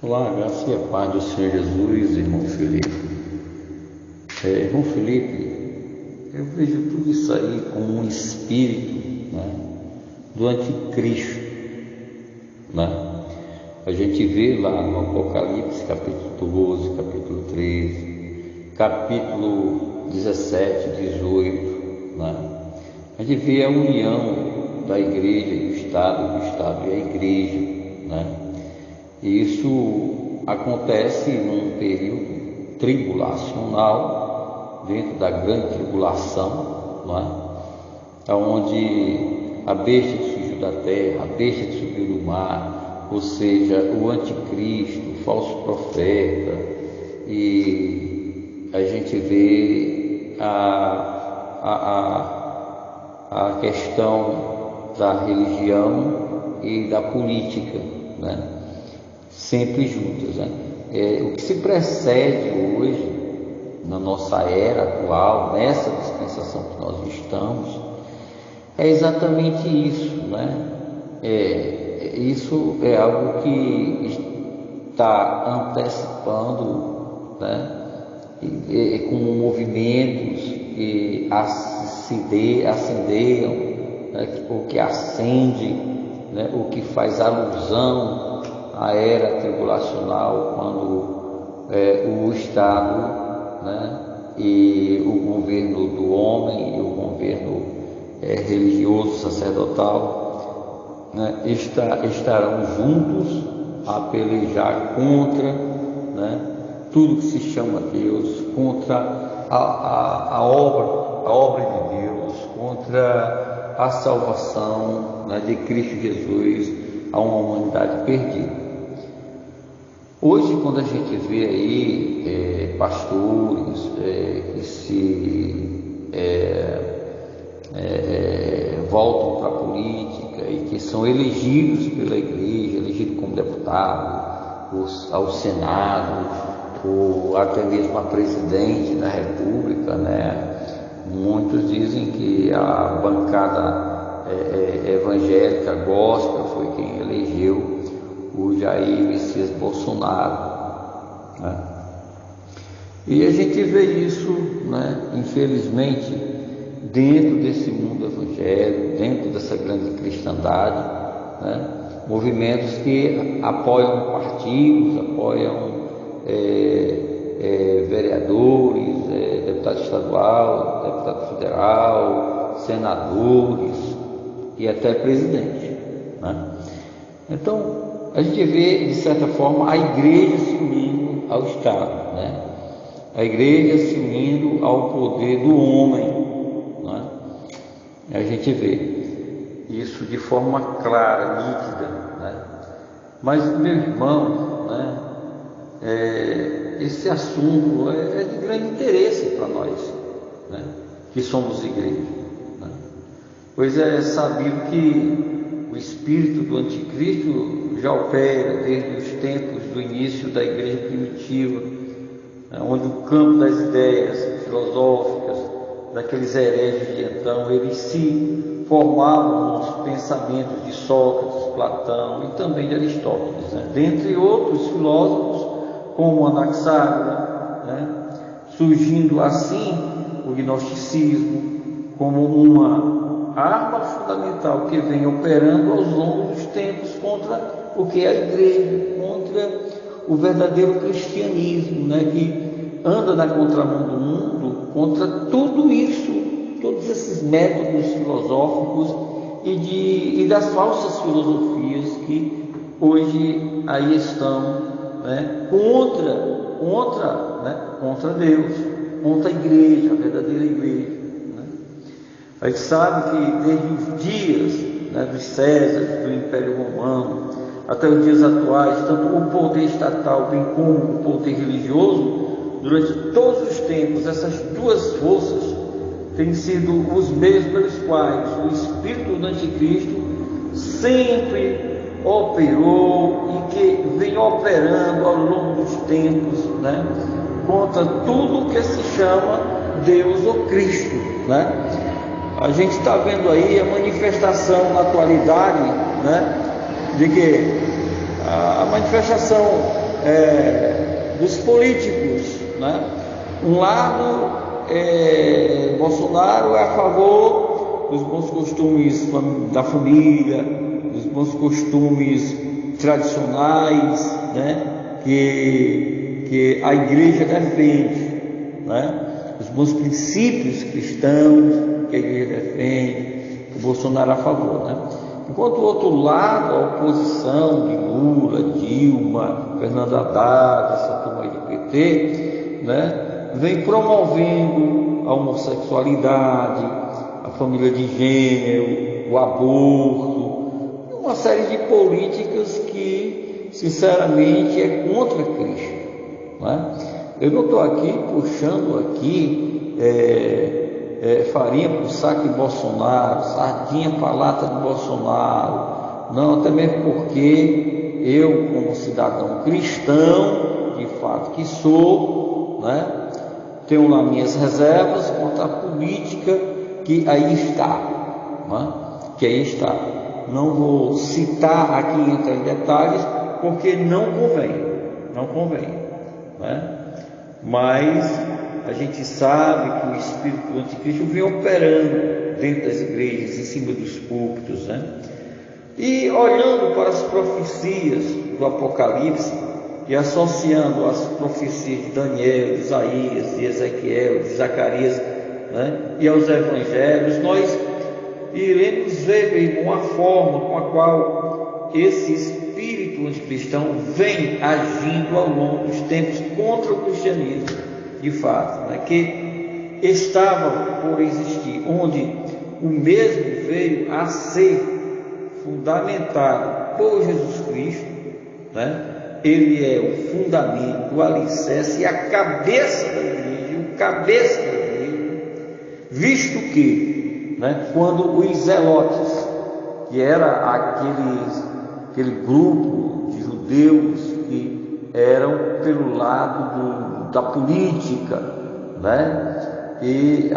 Olá, graça e a paz do Senhor Jesus, irmão Felipe. Irmão Felipe, eu vejo tudo isso aí como um espírito, né, do anticristo, né? A gente vê lá no Apocalipse, capítulo 12, capítulo 13, capítulo 17, 18, né? A gente vê a união da igreja e do Estado e a igreja, né? E isso acontece num período tribulacional, dentro da grande tribulação, não é? Onde a besta que surgiu da terra, a besta que subiu do mar, ou seja, o anticristo, o falso profeta, e a gente vê a questão da religião e da política, né? Sempre juntas, né? O que se precede hoje, na nossa era atual, nessa dispensação que nós estamos, é exatamente isso, né? Isso é algo que está antecipando, né? Com movimentos que acendeiam, né? O que acende, né? O que faz alusão a era tribulacional, quando o Estado, né, e o governo do homem e o governo religioso, sacerdotal, né, estarão juntos a pelejar contra, né, tudo que se chama Deus, contra a obra de Deus, contra a salvação, né, de Cristo Jesus a uma humanidade perdida. Hoje, quando a gente vê aí pastores que se voltam para a política e que são elegidos pela igreja, elegidos como deputado, ao Senado, ou até mesmo a presidente da República, né? Muitos dizem que a bancada evangélica gospel foi quem elegeu o Jair Messias Bolsonaro, né? E a gente vê isso, né, infelizmente, dentro desse mundo evangélico, dentro dessa grande cristandade, né, movimentos que apoiam partidos, apoiam vereadores, deputado estadual, deputado federal, senadores e até presidente, né? Então, a gente vê, de certa forma, a igreja se unindo ao Estado, né? A igreja se unindo ao poder do homem, né? A gente vê isso de forma clara, nítida, né? Mas, meu irmão, né, esse assunto é de grande interesse para nós, né, que somos igreja, né? Pois é sabido que o espírito do anticristo já opera desde os tempos do início da igreja primitiva, onde o campo das ideias filosóficas daqueles hereges de então, eles se formavam nos pensamentos de Sócrates, Platão e também de Aristóteles, né? Dentre outros filósofos, como Anaxágoras, né? Surgindo assim o gnosticismo como uma arma fundamental que vem operando aos longos dos tempos contra o que é a igreja, contra o verdadeiro cristianismo, né, que anda na contramão do mundo, contra tudo isso, todos esses métodos filosóficos e das falsas filosofias que hoje aí estão, né, contra Deus, contra a igreja, a verdadeira igreja. A gente sabe que desde os dias, né, dos Césares, do Império Romano, até os dias atuais, tanto o poder estatal bem como o poder religioso, durante todos os tempos, essas duas forças têm sido os meios pelos quais o espírito do anticristo sempre operou e que vem operando ao longo dos tempos, né, contra tudo que se chama Deus ou Cristo, né? A gente está vendo aí a manifestação na atualidade, né, de que a manifestação dos políticos, né? Um lado, Bolsonaro é a favor dos bons costumes da família, dos bons costumes tradicionais, né? que a igreja defende, né? Os bons princípios cristãos que a igreja defende, o Bolsonaro é a favor, né? Enquanto o outro lado, a oposição de Lula, Dilma, Fernando Haddad, essa turma aí do PT, né, vem promovendo a homossexualidade, a família de gênero, o aborto, uma série de políticas que, sinceramente, é contra Cristo, né? Eu não estou aqui puxando aqui farinha para o saco de Bolsonaro, sardinha para a lata de Bolsonaro, não, até mesmo porque eu, como cidadão cristão, de fato que sou, né, tenho lá minhas reservas contra a política que aí está, né, que aí está. Não vou citar aqui, entrar em detalhes, porque não convém, né? Mas a gente sabe que o espírito do anticristo vem operando dentro das igrejas, em cima dos púlpitos, né? E olhando para as profecias do Apocalipse e associando as profecias de Daniel, de Isaías, de Ezequiel, de Zacarias, né, e aos evangelhos, nós iremos ver, meu irmão, a forma com a qual esse espírito anticristão vem agindo ao longo dos tempos contra o cristianismo, de fato, né, que estava por existir, onde o mesmo veio a ser fundamentado por Jesus Cristo, né? Ele é o fundamento, o alicerce e a cabeça da igreja, visto que, né, quando os zelotes, que era aquele grupo de judeus que eram pelo lado da política, né? E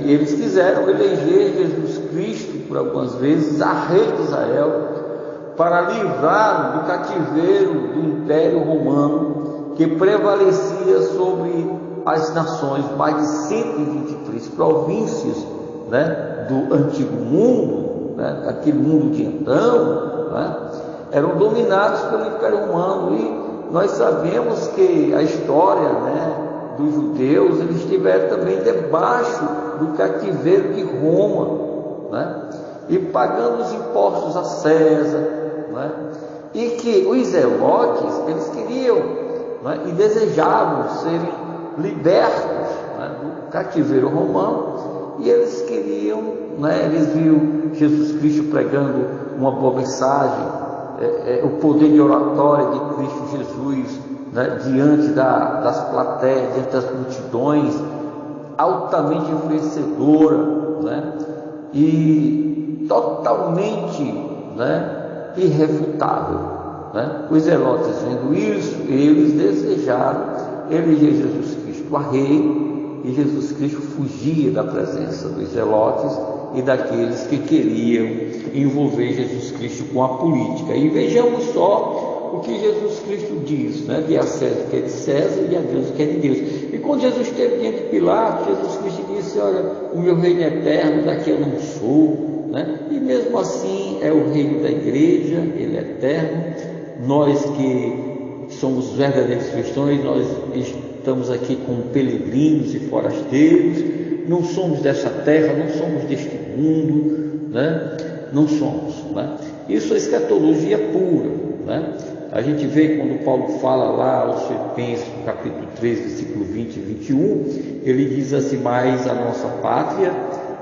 eles quiseram eleger Jesus Cristo por algumas vezes a rei de Israel para livrá-lo do cativeiro do Império Romano que prevalecia sobre as nações, mais de 123 províncias, né, do antigo mundo, né, daquele mundo de então, né, eram dominados pelo Império Romano. E nós sabemos que a história, né, dos judeus, eles estiveram também debaixo do cativeiro de Roma, né, e pagando os impostos a César, né, e que os zelotes, eles queriam, né, e desejavam serem libertos, né, do cativeiro romano, e eles queriam, né, eles viram Jesus Cristo pregando uma boa mensagem, o poder de oratória de Cristo Jesus, né, diante das plateias, diante das multidões, altamente influenciadora, né, e totalmente, né, irrefutável, né? Os zelotes, vendo isso, eles desejaram eleger Jesus Cristo a rei, e Jesus Cristo fugia da presença dos zelotes e daqueles que queriam envolver Jesus Cristo com a política. E vejamos só o que Jesus Cristo diz, né? De a César que é de César e a Deus que é de Deus. E quando Jesus esteve diante de Pilatos, Jesus Cristo disse: olha, o meu reino é eterno, daqui eu não sou, né? E mesmo assim é o reino da igreja, ele é eterno. Nós que somos verdadeiros cristãos, nós estamos aqui como peregrinos e forasteiros, não somos dessa terra, não somos deste mundo, né? Não somos, né? Isso é escatologia pura, né? A gente vê quando Paulo fala lá aos Filipenses, no capítulo 3, versículo 20 e 21, ele diz assim: mas a nossa pátria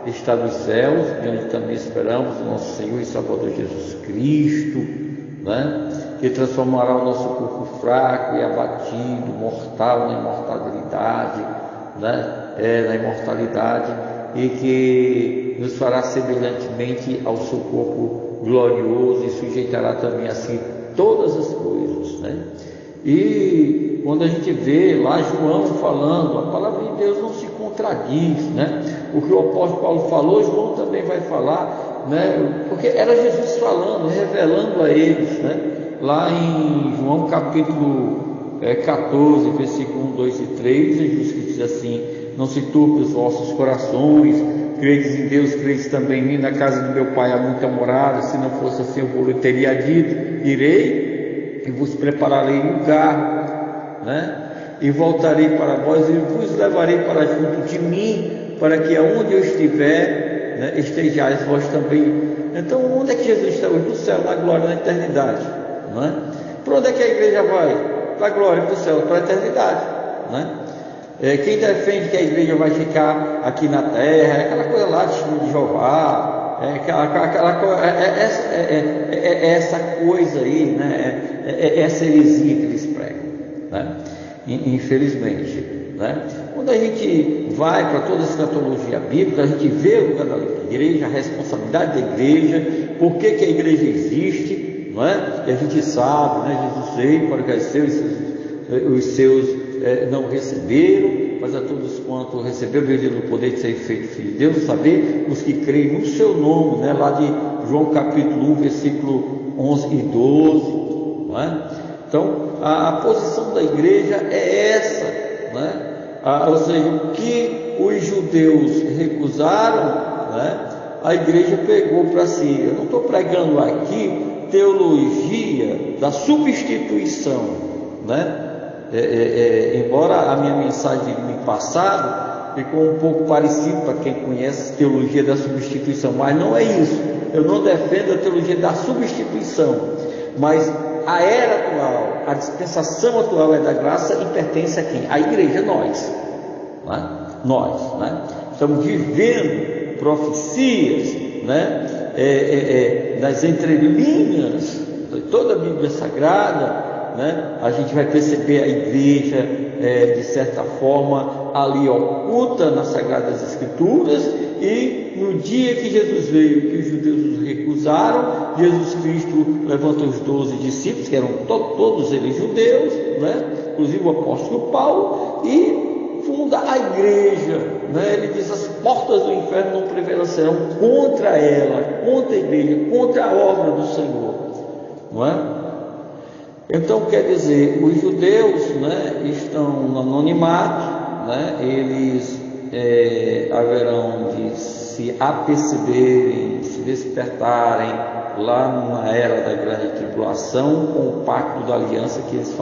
está nos céus, de onde também esperamos o nosso Senhor e Salvador Jesus Cristo, né? Que transformará o nosso corpo fraco e abatido, mortal, na imortalidade, né? Na imortalidade, e que nos fará semelhantemente ao seu corpo glorioso e sujeitará também a si todas as coisas, né? E quando a gente vê lá João falando, a palavra de Deus não se contradiz, né? O que o apóstolo Paulo falou, João também vai falar, né? Porque era Jesus falando, revelando a eles, né? Lá em João capítulo 14, versículo 1, 2 e 3, é justo que diz assim: não se turbe os vossos corações, credes em Deus, credes também em mim. Na casa do meu pai há muita morada, se não fosse assim eu teria dito: irei e vos prepararei lugar, né? E voltarei para vós e vos levarei para junto de mim, para que aonde eu estiver, né, estejais vós também. Então, onde é que Jesus está hoje? No céu, na glória, na eternidade, não é? Para onde é que a igreja vai? Para a glória, para o céu, para a eternidade, não é? Quem defende que a igreja vai ficar aqui na terra, é aquela coisa lá de testemunho de Jeová, essa coisa aí, né? Essa heresia que eles pregam, né? Infelizmente, né? Quando a gente vai para toda a escatologia bíblica, a gente vê o lugar da igreja, a responsabilidade da igreja, por que a igreja existe, não é? E a gente sabe, né? Jesus veio para que os seus não receberam, mas a todos quanto receberam, veio o poder de ser feito filho de Deus, saber os que creem no seu nome, né? Lá de João capítulo 1, versículo 11 e 12, não é? Então, a posição da igreja é essa, né? Ou seja, o que os judeus recusaram, né? A igreja pegou para si. Eu não estou pregando aqui teologia da substituição, né? Embora a minha mensagem no passado ficou um pouco parecido para quem conhece teologia da substituição, mas não é isso. Eu não defendo a teologia da substituição, mas a era atual, a dispensação atual é da graça e pertence a quem? A igreja, nós, né? Nós, né? Estamos vivendo profecias, né? Nas entrelinhas de toda a Bíblia Sagrada, né? A gente vai perceber a igreja, de certa forma, ali oculta nas Sagradas Escrituras. E no dia que Jesus veio, que os judeus os recusaram, Jesus Cristo levanta os 12 discípulos, que eram todos eles judeus, né? Inclusive o apóstolo Paulo, e funda a igreja, né? Ele diz: as portas do inferno não prevalecerão contra ela, contra a igreja, contra a obra do Senhor, não é? Então, quer dizer, os judeus, né, estão no anonimato, né? Eles haverão de se aperceberem, se despertarem lá na era da grande tribulação, com o pacto da aliança que eles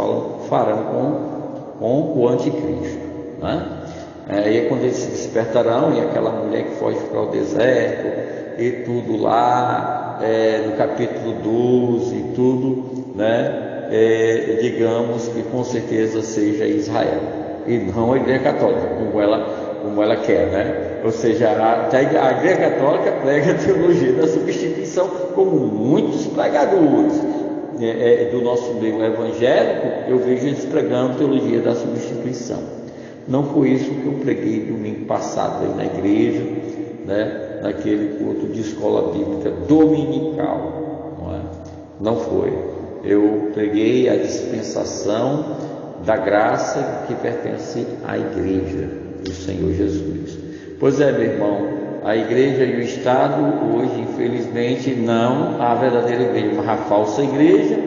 farão com o anticristo, né? E é quando eles se despertarão, e aquela mulher que foge para o deserto e tudo lá, no capítulo 12 e tudo, né? Digamos que com certeza seja Israel e não a igreja católica, como ela quer, né? Ou seja, a igreja católica prega a teologia da substituição, como muitos pregadores do nosso meio evangélico, eu vejo eles pregando teologia da substituição. Não foi isso que eu preguei domingo passado aí na igreja, né? Naquele culto de escola bíblica dominical, não é? Não foi. Eu preguei a dispensação da graça que pertence à igreja do Senhor Jesus. Pois é, meu irmão, a igreja e o Estado hoje, infelizmente, não a verdadeira igreja, mas a falsa igreja,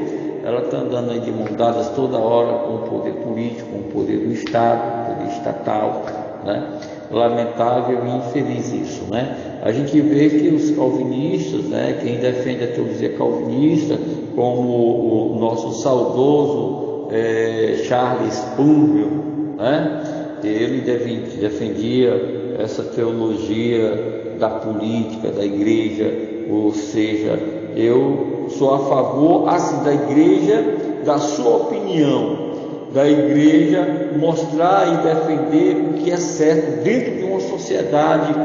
ela está andando aí de mãos dadas toda hora com o poder político, com o poder do Estado, poder estatal, né? Lamentável e infeliz isso, né? A gente vê que os calvinistas, né, quem defende a teologia calvinista, como o nosso saudoso Charles Spurgeon, né? Ele defendia essa teologia da política, da igreja, ou seja, eu sou a favor assim da igreja, da sua opinião, da igreja mostrar e defender o que é certo dentro de uma sociedade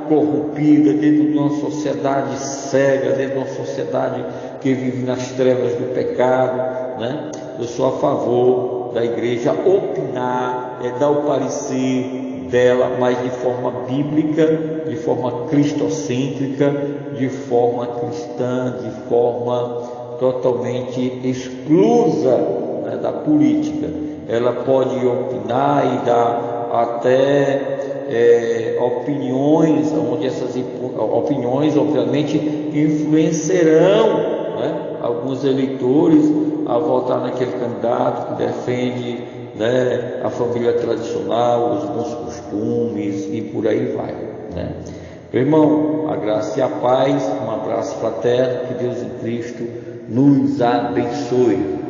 corrompida, dentro de uma sociedade cega, dentro de uma sociedade que vive nas trevas do pecado, né? Eu sou a favor da igreja opinar, dar o parecer dela, mas de forma bíblica, de forma cristocêntrica, de forma cristã, de forma totalmente exclusa, né, da política. Ela pode opinar e dar até opiniões, onde essas opiniões obviamente influenciarão, né, alguns eleitores, a votar naquele candidato que defende, né, a família tradicional, os bons costumes e por aí vai, né? Meu irmão, a graça e a paz, um abraço fraterno, que Deus em Cristo nos abençoe.